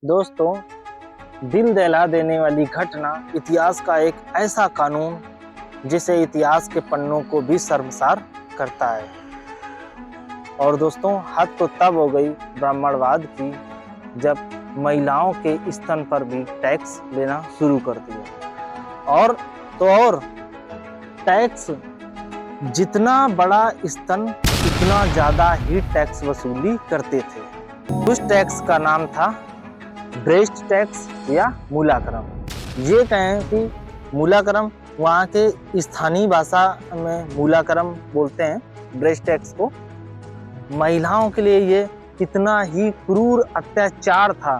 दोस्तों, दिल दहला देने वाली घटना, इतिहास का एक ऐसा कानून जिसे इतिहास के पन्नों को भी शर्मसार करता है। और दोस्तों, हद तो तब हो गई ब्राह्मणवाद की जब महिलाओं के स्तन पर भी टैक्स लेना शुरू कर दिया। और टैक्स जितना बड़ा स्तन उतना ज्यादा ही टैक्स वसूली करते थे। उस टैक्स का नाम था ब्रेस्ट टैक्स या मूलाक्रम। ये कहें कि मूलाक्रम, वहाँ के स्थानीय भाषा में मूलाक्रम बोलते हैं ब्रेस्ट टैक्स को। महिलाओं के लिए ये कितना ही क्रूर अत्याचार था।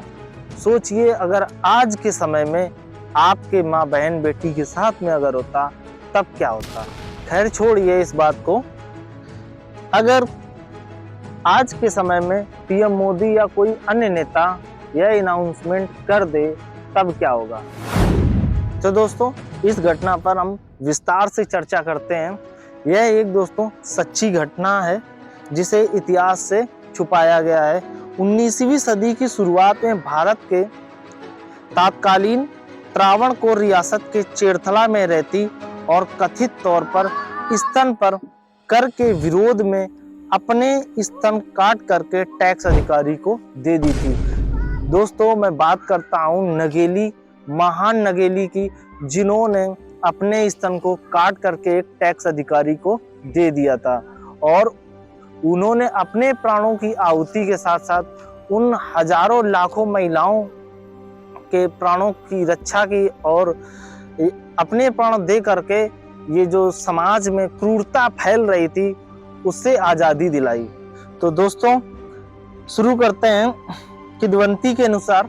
सोचिए, अगर आज के समय में आपके माँ बहन बेटी के साथ में अगर होता तब क्या होता। खैर छोड़िए इस बात को। अगर आज के समय में पीएम मोदी या कोई अन्य नेता यह अनाउंसमेंट कर दे तब क्या होगा। तो दोस्तों, इस घटना पर हम विस्तार से चर्चा करते हैं। यह एक दोस्तों सच्ची घटना है जिसे इतिहास से छुपाया गया है। 19वीं सदी की शुरुआत में भारत के तत्कालीन त्रावणकोर रियासत के चेरथला में रहती और कथित तौर पर स्तन पर कर के विरोध में अपने स्तन काट करके टैक्स अधिकारी को दे दी थी। दोस्तों, मैं बात करता हूँ नगेली, महान नगेली की, जिन्होंने अपने स्तन को काट करके एक टैक्स अधिकारी को दे दिया था और उन्होंने अपने प्राणों की आहुति के साथ साथ उन हजारों लाखों महिलाओं के प्राणों की रक्षा की और अपने प्राण दे करके ये जो समाज में क्रूरता फैल रही थी उससे आज़ादी दिलाई। तो दोस्तों, शुरू करते हैं। किदवंती के अनुसार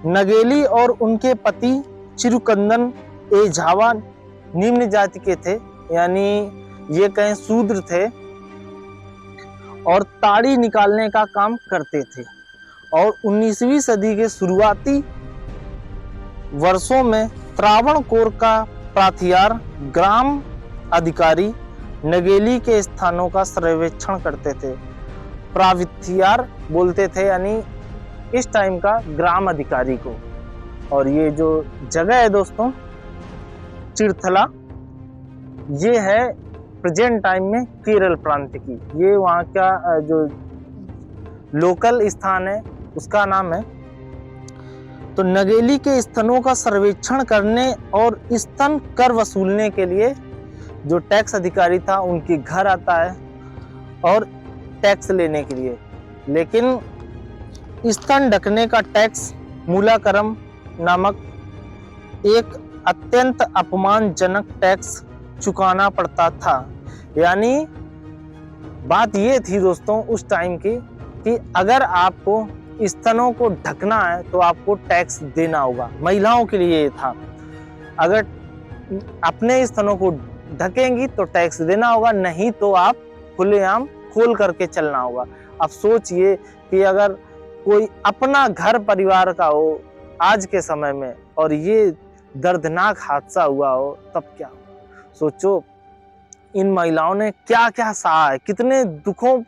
नगेली और उनके पति चिरुकंदन ए झावा निम्न जाति के थे, यानी ये कहें शूद्र थे और ताड़ी निकालने का काम करते थे। और 19वीं सदी के शुरुआती वर्षों में त्रावणकोर का प्राथियार ग्राम अधिकारी नगेली के स्थानों का सर्वेक्षण करते थे। प्राविथियार बोलते थे, यानी इस टाइम का ग्राम अधिकारी को। और ये जो जगह है दोस्तों चेरथला, ये है प्रेजेंट टाइम में केरल प्रांत की। ये वहाँ का जो लोकल स्थान है उसका नाम है। तो नगेली के स्तनों का सर्वेक्षण करने और स्तन कर वसूलने के लिए जो टैक्स अधिकारी था उनके घर आता है और टैक्स लेने के लिए। लेकिन स्तन ढकने का टैक्स मूलाक्रम नामक एक अत्यंत अपमानजनक टैक्स चुकाना पड़ता था। यानी बात ये थी दोस्तों उस टाइम की कि अगर आपको स्तनों को ढकना है तो आपको टैक्स देना होगा। महिलाओं के लिए ये था, अगर अपने स्तनों को ढकेंगी तो टैक्स देना होगा, नहीं तो आप खुलेआम खोल करके चलना होगा। अब सोचिए कि अगर कोई अपना घर परिवार का हो आज के समय में और ये दर्दनाक हादसा हुआ हो तब क्या हो। सोचो, इन महिलाओं ने क्या क्या सहा है, कितने दुखों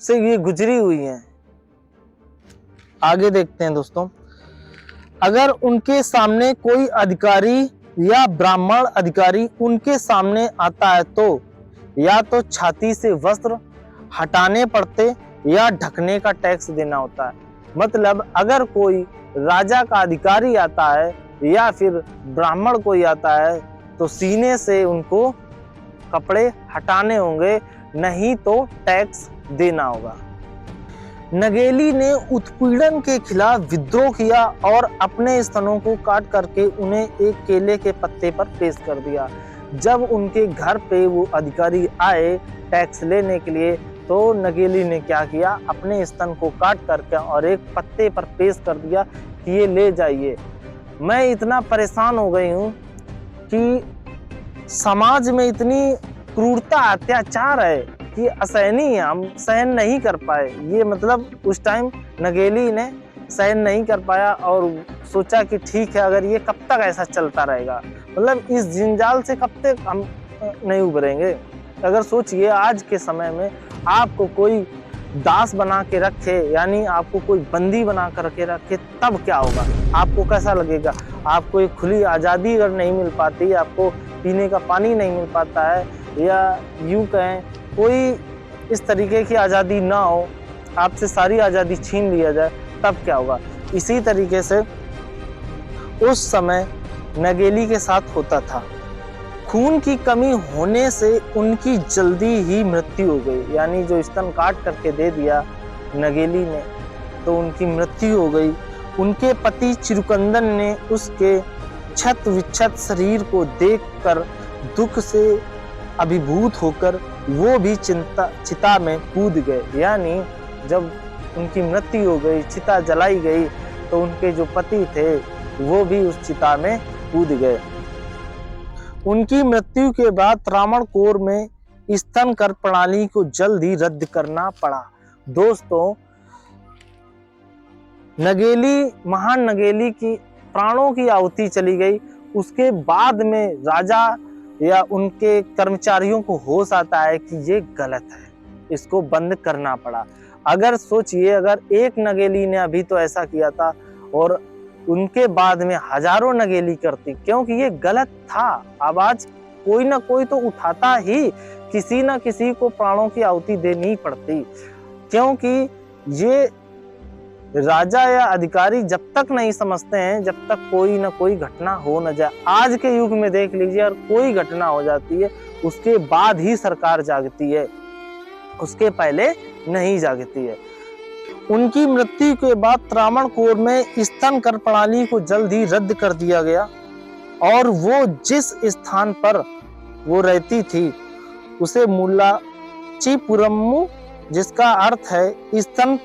से ये गुजरी हुई हैं। आगे देखते हैं दोस्तों। अगर उनके सामने कोई अधिकारी या ब्राह्मण अधिकारी उनके सामने आता है तो या तो छाती से वस्त्र हटाने पड़ते या ढकने का टैक्स देना होता है। मतलब अगर कोई राजा का अधिकारी आता है या फिर ब्राह्मण कोई आता है तो सीने से उनको कपड़े हटाने होंगे, नहीं तो टैक्स देना होगा। नगेली ने उत्पीड़न के खिलाफ विद्रोह किया और अपने स्तनों को काट करके उन्हें एक केले के पत्ते पर पेश कर दिया। जब उनके घर पे वो अधिकारी आए टैक्स लेने के लिए तो नगेली ने क्या किया, अपने स्तन को काट करके और एक पत्ते पर पेश कर दिया कि ये ले जाइए। मैं इतना परेशान हो गई हूँ कि समाज में इतनी क्रूरता अत्याचार है कि असहनीय है, हम सहन नहीं कर पाए। ये मतलब उस टाइम नगेली ने सहन नहीं कर पाया और सोचा कि ठीक है, अगर ये कब तक ऐसा चलता रहेगा, मतलब इस जंजाल से कब तक हम नहीं उभरेंगे। अगर सोचिए आज के समय में आपको कोई दास बना के रखे, यानी आपको कोई बंदी बना कर के रखे, तब क्या होगा? आपको कैसा लगेगा? आपको एक खुली आज़ादी अगर नहीं मिल पाती, आपको पीने का पानी नहीं मिल पाता है, या यूं कहें कोई इस तरीके की आज़ादी ना हो, आपसे सारी आज़ादी छीन लिया जाए, तब क्या होगा? इसी तरीके से उस समय नगेली के साथ होता था। खून की कमी होने से उनकी जल्दी ही मृत्यु हो गई, यानी जो स्तन काट करके दे दिया नगेली ने, तो उनकी मृत्यु हो गई। उनके पति चिरुकंदन ने उसके क्षत विक्षत शरीर को देखकर दुख से अभिभूत होकर वो भी चिता में कूद गए, यानी जब उनकी मृत्यु हो गई, चिता जलाई गई, तो उनके जो पति थे वो भी उस चिता में कूद गए। उनकी मृत्यु के बाद त्रावणकोर में स्तन कर प्रणाली को जल्द ही रद्द करना पड़ा। दोस्तों, नगेली, महान नगेली की प्राणों की आहुति चली गई। उसके बाद में राजा या उनके कर्मचारियों को होश आता है कि ये गलत है, इसको बंद करना पड़ा। अगर सोचिए, अगर एक नगेली ने अभी तो ऐसा किया था और उनके बाद में हजारों नगेली करती, क्योंकि ये गलत था। आवाज कोई ना कोई तो उठाता ही, किसी ना किसी को प्राणों की आहुति देनी पड़ती, क्योंकि ये राजा या अधिकारी जब तक नहीं समझते हैं, जब तक कोई ना कोई घटना हो न जाए। आज के युग में देख लीजिए, और कोई घटना हो जाती है उसके बाद ही सरकार जागती है, उसके पहले नहीं जागती है। उनकी मृत्यु के बाद त्रावणकोर में स्तन कर प्रणाली को जल्द ही रद्द कर दिया गया, और वो जिस स्थान पर वो रहती थी उसे मुल्लाचीपुरम्मु, जिसका अर्थ है स्तन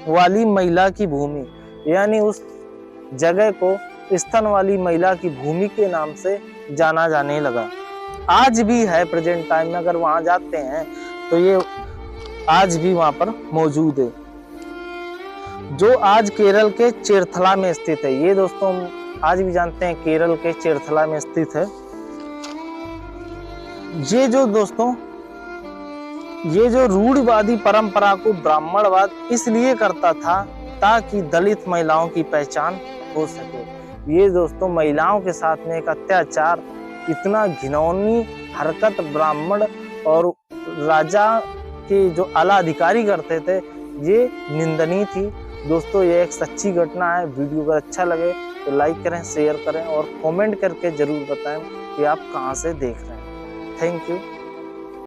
वाली महिला की भूमि, यानी उस जगह को स्तन वाली महिला की भूमि के नाम से जाना जाने लगा। आज भी है, प्रेजेंट टाइम में अगर वहां जाते हैं तो ये आज भी वहां पर मौजूद है, जो आज केरल के चेरथला में स्थित है। ये दोस्तों आज भी जानते हैं केरल के चेरथला में स्थित है। ये जो दोस्तों, ये जो रूढ़िवादी परंपरा को ब्राह्मणवाद इसलिए करता था ताकि दलित महिलाओं की पहचान हो सके। ये दोस्तों महिलाओं के साथ में एक अत्याचार, इतना घिनौनी हरकत ब्राह्मण और राजा के जो आला अधिकारी करते थे, ये निंदनीय थी। दोस्तों ये एक सच्ची घटना है। वीडियो अगर अच्छा लगे तो लाइक करें, शेयर करें और कमेंट करके जरूर बताएं कि आप कहां से देख रहे हैं। Thank you.